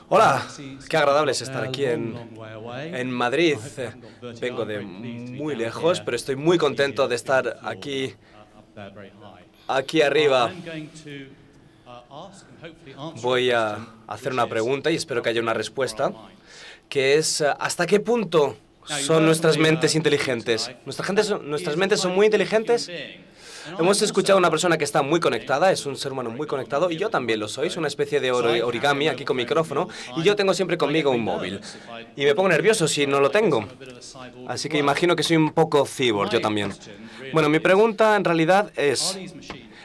Hola, qué agradable es estar aquí en Madrid. Vengo de muy lejos, pero estoy muy contento de estar aquí arriba. Voy a hacer una pregunta y espero que haya una respuesta, que es ¿hasta qué punto son nuestras mentes inteligentes? ¿Nuestras mentes son muy inteligentes? Hemos escuchado a una persona que está muy conectada, es un ser humano muy conectado, y yo también lo soy, es una especie de origami aquí con micrófono, y yo tengo siempre conmigo un móvil. Y me pongo nervioso si no lo tengo. Así que imagino que soy un poco cyborg yo también. Bueno, mi pregunta en realidad es,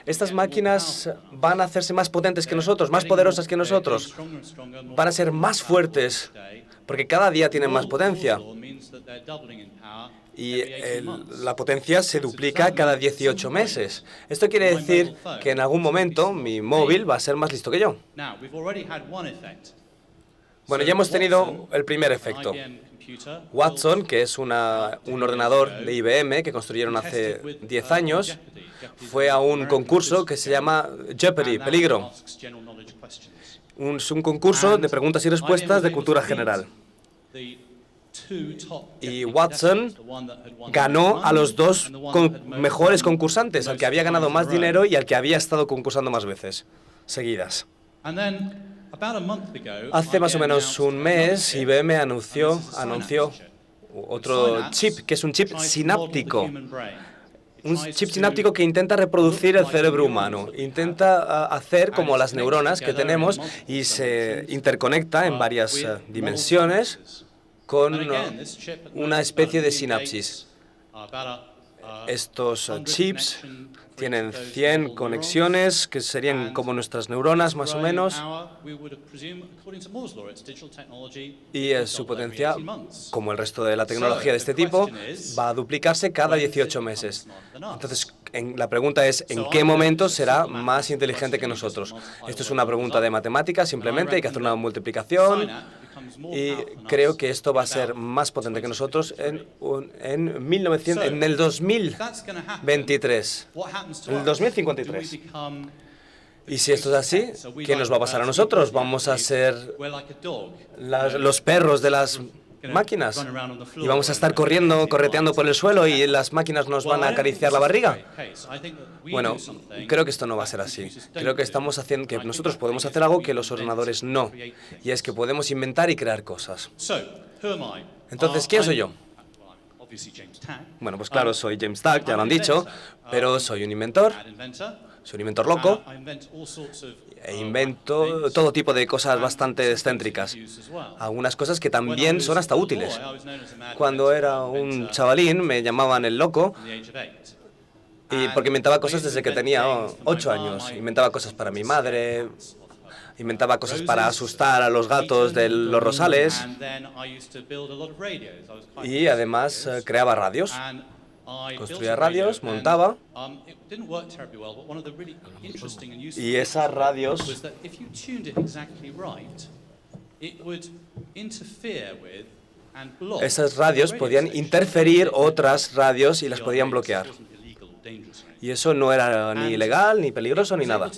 ¿estas máquinas van a hacerse más potentes que nosotros, más poderosas que nosotros? ¿Van a ser más fuertes? Porque cada día tienen más potencia. Y la potencia se duplica cada 18 meses. Esto quiere decir que en algún momento mi móvil va a ser más listo que yo. Bueno, ya hemos tenido el primer efecto. Watson, que es un ordenador de IBM que construyeron hace 10 años, fue a un concurso que se llama Jeopardy, Peligro. Es un concurso de preguntas y respuestas de cultura general. Y Watson ganó a los dos mejores concursantes, al que había ganado más dinero y al que había estado concursando más veces seguidas. Hace más o menos un mes, IBM anunció otro chip, que es un chip sináptico. Un chip sináptico que intenta reproducir el cerebro humano, intenta hacer como las neuronas que tenemos y se interconecta en varias dimensiones con una especie de sinapsis. Estos chips tienen 100 conexiones, que serían como nuestras neuronas, más o menos, y su potencia, como el resto de la tecnología de este tipo, va a duplicarse cada 18 meses. Entonces, la pregunta es, ¿en qué momento será más inteligente que nosotros? Esto es una pregunta de matemáticas, simplemente hay que hacer una multiplicación, y creo que esto va a ser más potente que nosotros en el 2023, en el 2053. Y si esto es así, ¿qué nos va a pasar a nosotros? ¿Vamos a ser los perros de las máquinas? ¿Y vamos a estar correteando por el suelo y las máquinas nos van a acariciar la barriga? Bueno, creo que esto no va a ser así. Creo que estamos haciendo que nosotros podemos hacer algo que los ordenadores no, y es que podemos inventar y crear cosas. Entonces, ¿quién soy yo? Bueno, pues claro, soy James Tuck, ya lo han dicho, pero soy un inventor. Soy un inventor loco e invento todo tipo de cosas bastante excéntricas. Algunas cosas que también son hasta útiles. Cuando era un chavalín me llamaban el loco porque inventaba cosas desde que tenía 8 años. Inventaba cosas para mi madre, inventaba cosas para asustar a los gatos de los rosales y además creaba radios. Construía radios, montaba, y esas radios podían interferir otras radios y las podían bloquear. Y eso no era ni ilegal, ni peligroso, ni nada.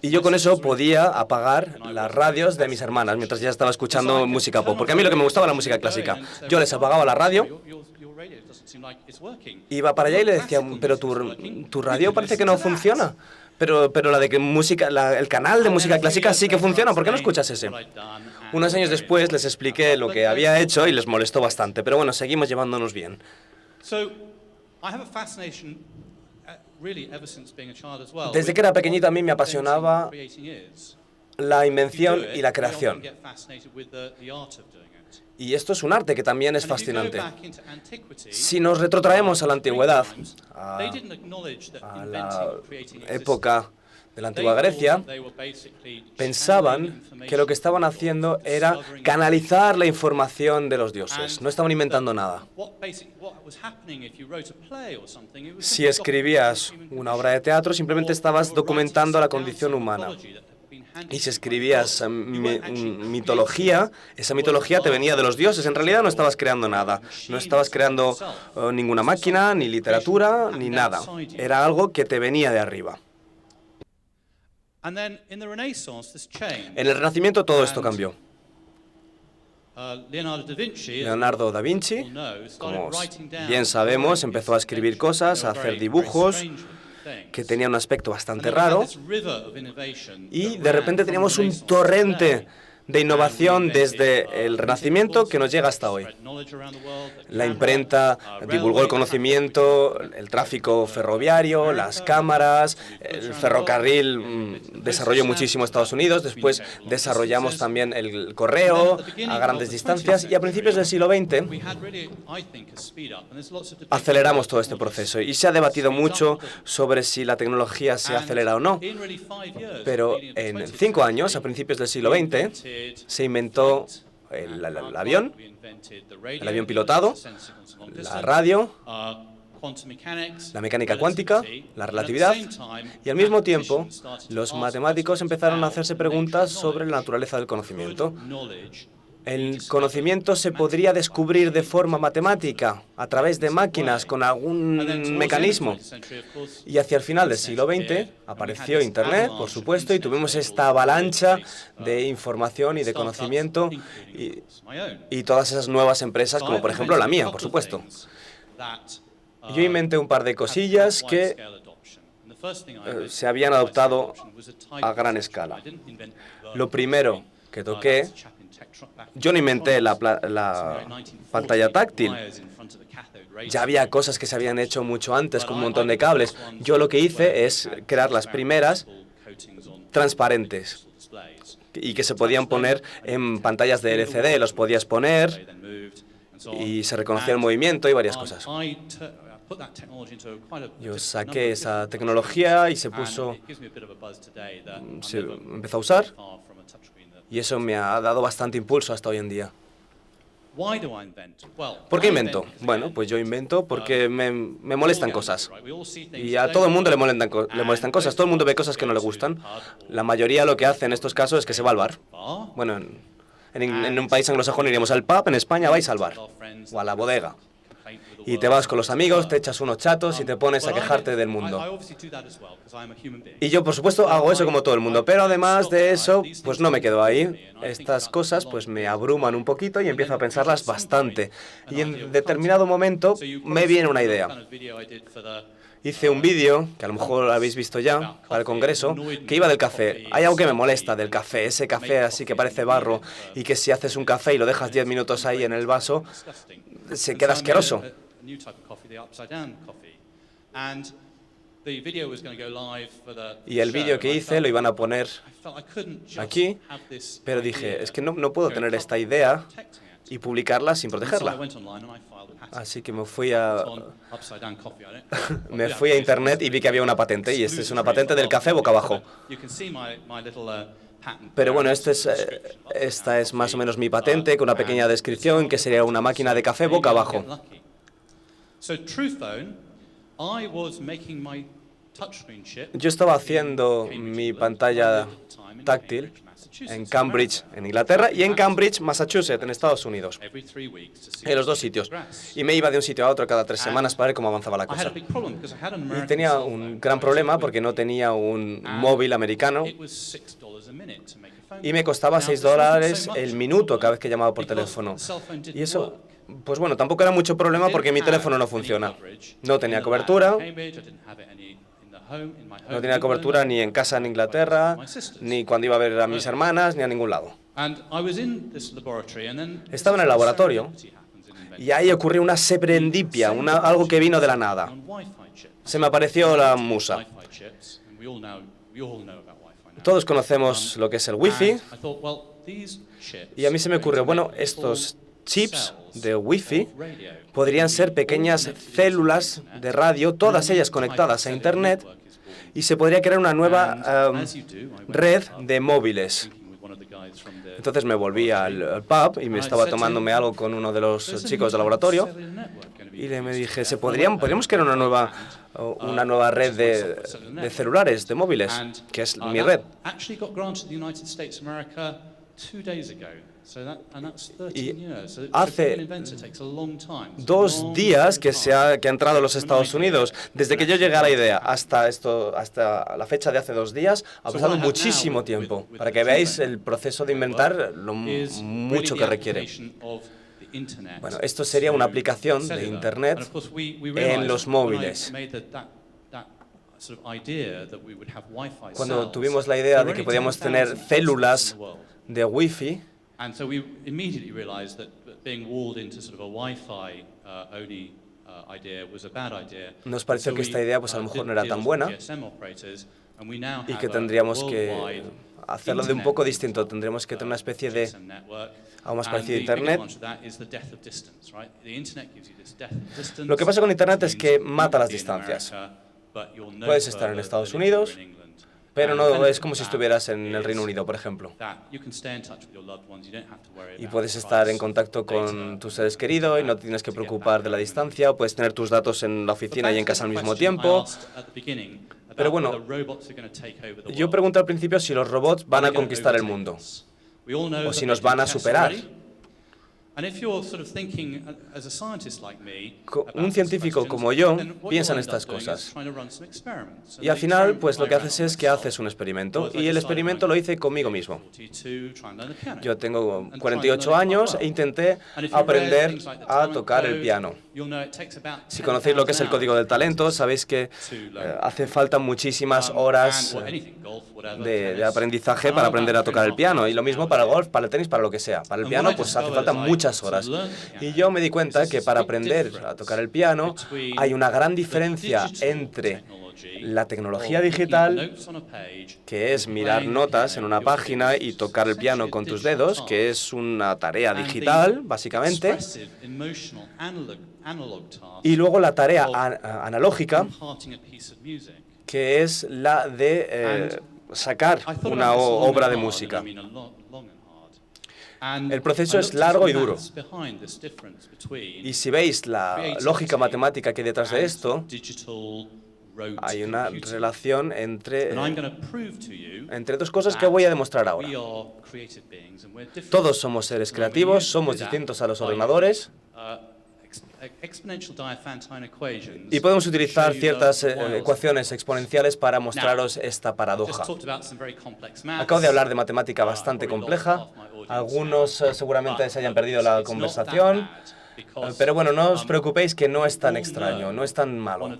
Y yo con eso podía apagar las radios de mis hermanas mientras ya estaba escuchando música pop, porque a mí lo que me gustaba era la música clásica. Yo les apagaba la radio, iba para allá y le decía, pero tu radio parece que no funciona. Pero la de música, el canal de música clásica sí que funciona, ¿por qué no escuchas ese? Unos años después les expliqué lo que había hecho y les molestó bastante, pero bueno, seguimos llevándonos bien. Desde que era pequeñito a mí me apasionaba la invención y la creación. Y esto es un arte que también es fascinante. Si nos retrotraemos a la antigüedad, a la época de la antigua Grecia, pensaban que lo que estaban haciendo era canalizar la información de los dioses. No estaban inventando nada. Si escribías una obra de teatro, simplemente estabas documentando la condición humana. Y si escribías mitología, esa mitología te venía de los dioses. En realidad no estabas creando nada. No estabas creando ninguna máquina, ni literatura, ni nada. Era algo que te venía de arriba. En el Renacimiento todo esto cambió. Leonardo da Vinci, como bien sabemos, empezó a escribir cosas, a hacer dibujos que tenían un aspecto bastante raro, y de repente teníamos un torrente de innovación desde el Renacimiento que nos llega hasta hoy. La imprenta divulgó el conocimiento, el tráfico ferroviario, las cámaras, el ferrocarril desarrolló muchísimo Estados Unidos, después desarrollamos también el correo a grandes distancias, y a principios del siglo XX aceleramos todo este proceso, y se ha debatido mucho sobre si la tecnología se acelera o no, pero en 5 años, a principios del siglo XX, se inventó el avión pilotado, la radio, la mecánica cuántica, la relatividad, y al mismo tiempo los matemáticos empezaron a hacerse preguntas sobre la naturaleza del conocimiento. El conocimiento se podría descubrir de forma matemática, a través de máquinas, con algún mecanismo. Y hacia el final del siglo XX apareció Internet, por supuesto, y tuvimos esta avalancha de información y de conocimiento y todas esas nuevas empresas, como por ejemplo la mía, por supuesto. Yo inventé un par de cosillas que se habían adoptado a gran escala. Lo primero que toqué, yo no inventé la pantalla táctil. Ya había cosas que se habían hecho mucho antes con un montón de cables. Yo lo que hice es crear las primeras transparentes y que se podían poner en pantallas de LCD. Los podías poner y se reconocía el movimiento y varias cosas. Yo saqué esa tecnología y se empezó a usar, y eso me ha dado bastante impulso hasta hoy en día. ¿Por qué invento? Bueno, pues yo invento porque me molestan cosas. Y a todo el mundo le molestan cosas. Todo el mundo ve cosas que no le gustan. La mayoría lo que hace en estos casos es que se va al bar. Bueno, en un país anglosajón iríamos al pub, en España vais al bar o a la bodega. Y te vas con los amigos, te echas unos chatos y te pones a quejarte del mundo. Y yo, por supuesto, hago eso como todo el mundo, pero además de eso, pues no me quedo ahí. Estas cosas pues me abruman un poquito y empiezo a pensarlas bastante. Y en determinado momento me viene una idea. Hice un vídeo, que a lo mejor lo habéis visto ya, para el Congreso, que iba del café. Hay algo que me molesta del café, ese café así que parece barro, y que si haces un café y lo dejas 10 minutos ahí en el vaso, se queda asqueroso. Y el vídeo que hice lo iban a poner aquí, pero dije, es que no puedo tener esta idea y publicarla sin protegerla. Así que me fui a Internet y vi que había una patente, y esta es una patente del café boca abajo. Pero bueno, esta es más o menos mi patente, con una pequeña descripción, que sería una máquina de café boca abajo. Yo estaba haciendo mi pantalla táctil en Cambridge, en Inglaterra, y en Cambridge, Massachusetts, en Estados Unidos. En los dos sitios. Y me iba de un sitio a otro cada 3 semanas para ver cómo avanzaba la cosa. Y tenía un gran problema porque no tenía un móvil americano y me costaba $6 el minuto cada vez que llamaba por teléfono. Y eso, pues bueno, tampoco era mucho problema porque mi teléfono no funciona. No tenía cobertura. No tenía cobertura ni en casa en Inglaterra, ni cuando iba a ver a mis hermanas, ni a ningún lado. Estaba en el laboratorio y ahí ocurrió una serendipia, algo que vino de la nada. Se me apareció la musa. Todos conocemos lo que es el Wi-Fi, y a mí se me ocurrió, bueno, estos chips de Wi-Fi podrían ser pequeñas células de radio, todas ellas conectadas a Internet, y se podría crear una nueva red de móviles. Entonces me volví al pub y me estaba tomándome algo con uno de los chicos del laboratorio, y me dije, podríamos crear una nueva red de celulares, de móviles, que es mi red. Y hace 2 días que ha entrado a los Estados Unidos. Desde que yo llegué a la idea hasta la fecha de hace 2 días, ha pasado muchísimo tiempo. Para que veáis el proceso de inventar lo mucho que requiere. Bueno, esto sería una aplicación de Internet en los móviles. Cuando tuvimos la idea de que podíamos tener células de Wi-Fi, nos pareció que esta idea pues a lo mejor no era tan buena y que tendríamos que hacerlo de un poco distinto. Tendríamos que tener una especie de algo más parecido a Internet. Lo que pasa con Internet es que mata las distancias. Puedes estar en Estados Unidos, pero no es como si estuvieras en el Reino Unido, por ejemplo. Y puedes estar en contacto con tus seres queridos y no te tienes que preocupar de la distancia. Puedes tener tus datos en la oficina y en casa al mismo tiempo. Pero bueno, yo pregunté al principio si los robots van a conquistar el mundo o si nos van a superar. Un científico como yo piensa en estas cosas. Y al final, pues lo que haces es que haces un experimento. Y el experimento lo hice conmigo mismo. Yo tengo 48 años e intenté aprender a tocar el piano. Si conocéis lo que es el código del talento, sabéis que hace falta muchísimas horas de aprendizaje para aprender a tocar el piano. Y lo mismo para el golf, para el tenis, para lo que sea. Para el piano, pues hace falta muchas horas. Y yo me di cuenta que para aprender a tocar el piano hay una gran diferencia entre la tecnología digital, que es mirar notas en una página y tocar el piano con tus dedos, que es una tarea digital, básicamente, y luego la tarea analógica, que es la de sacar una obra de música. El proceso es largo y duro. Y si veis la lógica matemática que hay detrás de esto, hay una relación entre 2 cosas que voy a demostrar ahora. Todos somos seres creativos, somos distintos a los ordenadores. Y podemos utilizar ciertas ecuaciones exponenciales para mostraros esta paradoja. Acabo de hablar de matemática bastante compleja. Algunos seguramente se hayan perdido la conversación. Pero bueno, no os preocupéis que no es tan extraño, no es tan malo.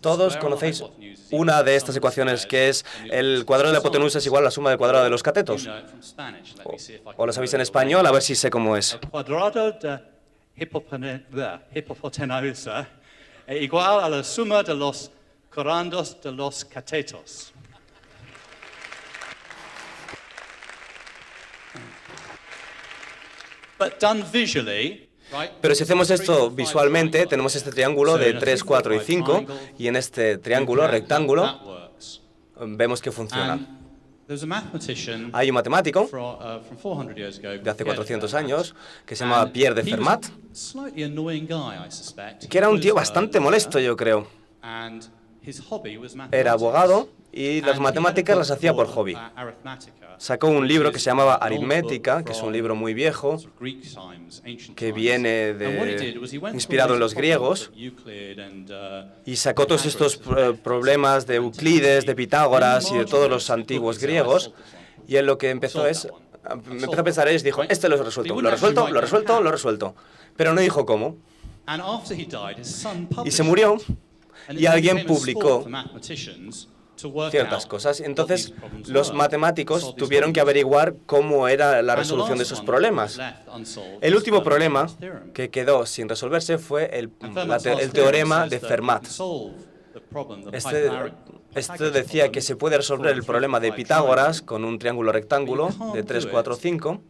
Todos conocéis una de estas ecuaciones, que es el cuadrado de la hipotenusa es igual a la suma del cuadrado de los catetos. O lo sabéis en español, a ver si sé cómo es. Hipotenusa igual a la suma de los corandos de los catetos. Pero si hacemos esto visualmente, tenemos este triángulo de 3, 4 y 5, y en este triángulo rectángulo vemos que funciona. Hay un matemático de hace 400 años que se llamaba Pierre de Fermat, que era un tío bastante molesto, yo creo. Era abogado y las matemáticas las hacía por hobby. Sacó un libro que se llamaba Aritmética, que es un libro muy viejo, que viene inspirado en los griegos, y sacó todos estos problemas de Euclides, de Pitágoras y de todos los antiguos griegos, y él lo que empezó a pensar es, dijo, este lo he resuelto, lo he resuelto, lo he resuelto, lo he resuelto, pero no dijo cómo. Y se murió, y alguien publicó ciertas cosas. Entonces, los matemáticos tuvieron que averiguar cómo era la resolución de esos problemas. El último problema que quedó sin resolverse fue el teorema de Fermat. Este decía que se puede resolver el problema de Pitágoras con un triángulo rectángulo de 3, 4, 5.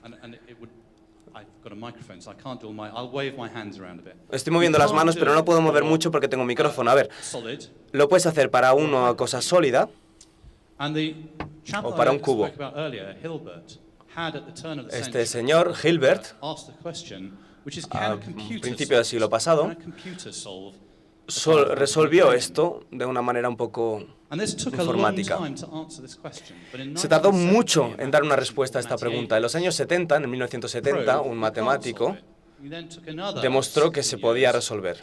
Estoy moviendo las manos, pero no puedo mover mucho porque tengo un micrófono. A ver, lo puedes hacer para una cosa sólida o para un cubo. Este señor, Hilbert, a principios del siglo pasado, resolvió esto de una manera un poco informática. Se tardó mucho en dar una respuesta a esta pregunta. En los años 70, en 1970, un matemático demostró que se podía resolver.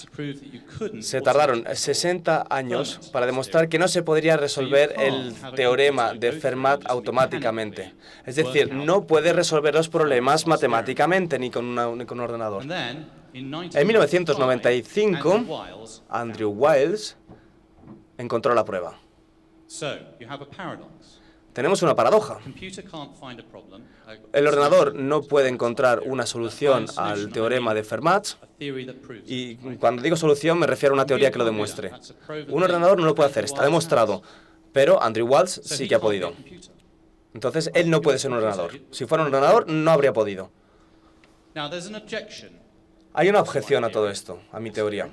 Se tardaron 60 años para demostrar que no se podría resolver el teorema de Fermat automáticamente. Es decir, no puede resolver los problemas matemáticamente ni con un ordenador. En 1995, Andrew Wiles encontró la prueba. Tenemos una paradoja. El ordenador no puede encontrar una solución al teorema de Fermat, y cuando digo solución me refiero a una teoría que lo demuestre. Un ordenador no lo puede hacer, está demostrado, pero Andrew Wiles sí que ha podido. Entonces, él no puede ser un ordenador. Si fuera un ordenador, no habría podido. Hay una objeción a todo esto, a mi teoría.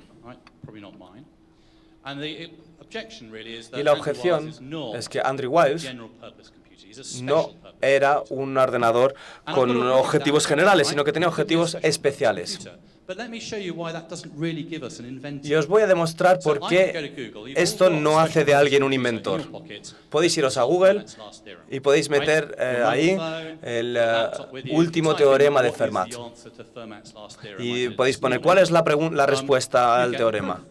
Y la objeción es que Andrew Wiles no era un ordenador con objetivos generales, sino que tenía objetivos especiales. Y os voy a demostrar por qué esto no hace de alguien un inventor. Podéis iros a Google y podéis meter ahí el último teorema de Fermat. Y podéis poner cuál es la respuesta al teorema.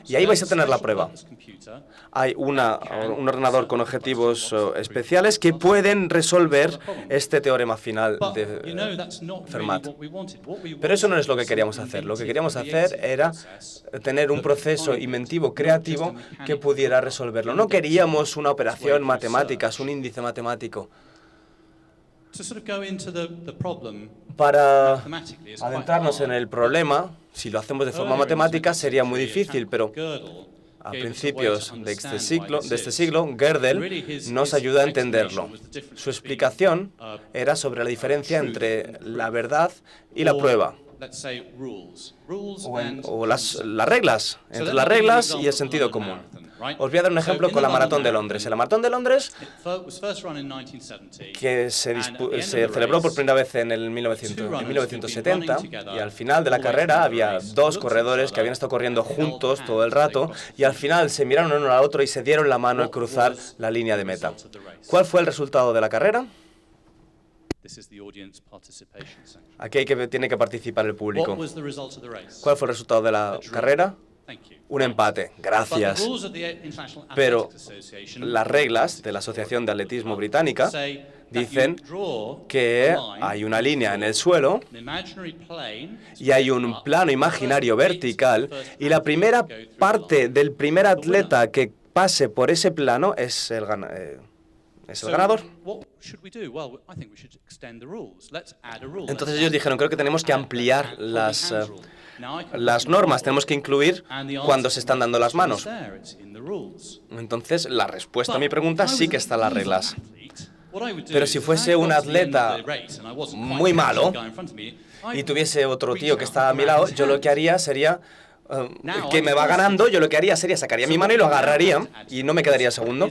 Y ahí vais a tener la prueba. Hay un ordenador con objetivos especiales que pueden resolver este teorema final de Fermat. Pero eso no es lo que queríamos hacer. Lo que queríamos hacer era tener un proceso inventivo, creativo, que pudiera resolverlo. No queríamos una operación matemática, un índice matemático. Para adentrarnos en el problema, si lo hacemos de forma matemática sería muy difícil, pero a principios de este siglo, Gödel nos ayuda a entenderlo. Su explicación era sobre la diferencia entre la verdad y la prueba, o las reglas, entre las reglas y el sentido común. Os voy a dar un ejemplo con la Maratón de Londres. En la Maratón de Londres, que se celebró por primera vez en 1970, y al final de la carrera había dos corredores que habían estado corriendo juntos todo el rato, y al final se miraron uno al otro y se dieron la mano al cruzar la línea de meta. ¿Cuál fue el resultado de la carrera? Aquí tiene que participar el público. ¿Cuál fue el resultado de la carrera? Un empate. Gracias. Pero las reglas de la Asociación de Atletismo Británica dicen que hay una línea en el suelo y hay un plano imaginario vertical, y la primera parte del primer atleta que pase por ese plano es el ganador. Entonces ellos dijeron, creo que tenemos que ampliar las normas, tenemos que incluir cuando se están dando las manos. Entonces la respuesta a mi pregunta sí que está en las reglas. Pero si fuese un atleta muy malo y tuviese otro tío que está a mi lado, yo lo que haría sería que me va ganando, yo lo que haría sería sacaría mi mano y lo agarraría y no me quedaría segundo.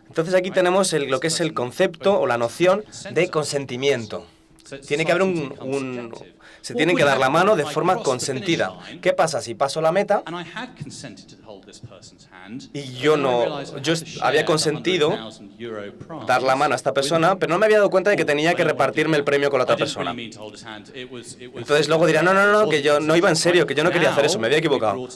Entonces aquí tenemos lo que es el concepto o la noción de consentimiento. Tiene que haber se tienen que dar la mano de forma consentida. ¿Qué pasa si paso la meta y yo había consentido dar la mano a esta persona, pero no me había dado cuenta de que tenía que repartirme el premio con la otra persona? Entonces luego dirán, no, que yo no iba en serio, que yo no quería hacer eso, me había equivocado.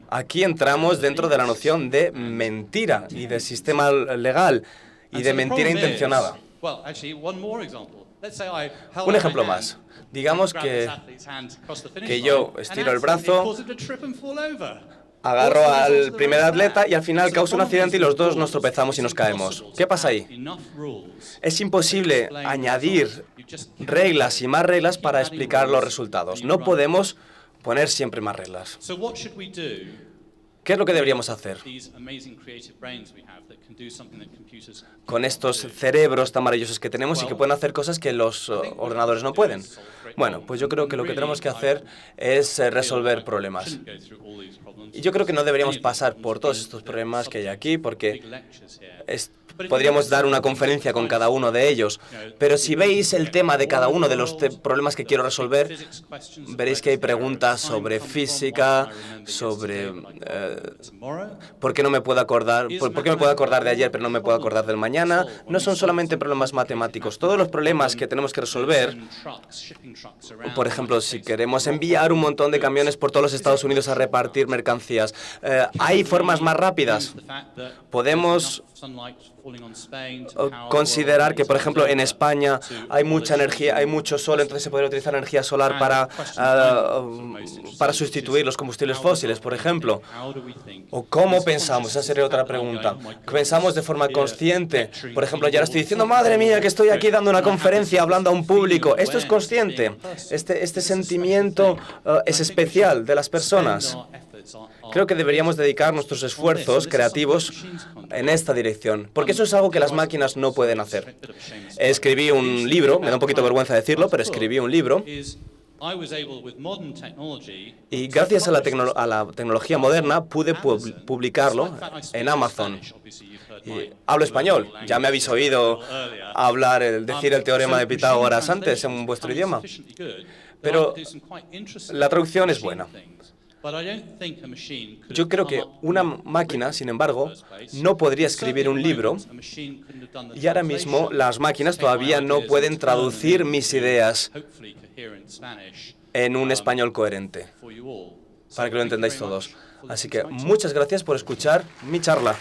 Aquí entramos dentro de la noción de mentira y de sistema legal y de mentira intencionada. Un ejemplo más. Digamos que yo estiro el brazo, agarro al primer atleta y al final causa un accidente y los dos nos tropezamos y nos caemos. ¿Qué pasa ahí? Es imposible añadir reglas y más reglas para explicar los resultados. No podemos poner siempre más reglas. ¿Qué es lo que deberíamos hacer con estos cerebros tan maravillosos que tenemos y que pueden hacer cosas que los ordenadores no pueden? Bueno, pues yo creo que lo que tenemos que hacer es resolver problemas. Y yo creo que no deberíamos pasar por todos estos problemas que hay aquí, porque podríamos dar una conferencia con cada uno de ellos. Pero si veis el tema de cada uno de los problemas que quiero resolver, veréis que hay preguntas sobre física, sobre ¿por qué no me puedo acordar? ¿Por qué me puedo acordar de ayer pero no me puedo acordar del mañana? No son solamente problemas matemáticos. Todos los problemas que tenemos que resolver, por ejemplo, si queremos enviar un montón de camiones por todos los Estados Unidos a repartir mercancías, ¿hay formas más rápidas? Podemos considerar que, por ejemplo, en España hay mucha energía, hay mucho sol, entonces se podría utilizar energía solar para sustituir los combustibles fósiles, por ejemplo. ¿O cómo pensamos? Esa sería otra pregunta. ¿Pensamos de forma consciente? Por ejemplo, ya ahora estoy diciendo, madre mía, que estoy aquí dando una conferencia, hablando a un público. ¿Esto es consciente? Este sentimiento es especial de las personas. Creo que deberíamos dedicar nuestros esfuerzos creativos en esta dirección, porque eso es algo que las máquinas no pueden hacer. Escribí un libro, me da un poquito de vergüenza decirlo, pero escribí un libro, y gracias a la tecnología moderna pude publicarlo en Amazon. Y hablo español, ya me habéis oído decir el teorema de Pitágoras antes en vuestro idioma, pero la traducción es buena. Yo creo que una máquina, sin embargo, no podría escribir un libro, y ahora mismo las máquinas todavía no pueden traducir mis ideas en un español coherente, para que lo entendáis todos. Así que muchas gracias por escuchar mi charla.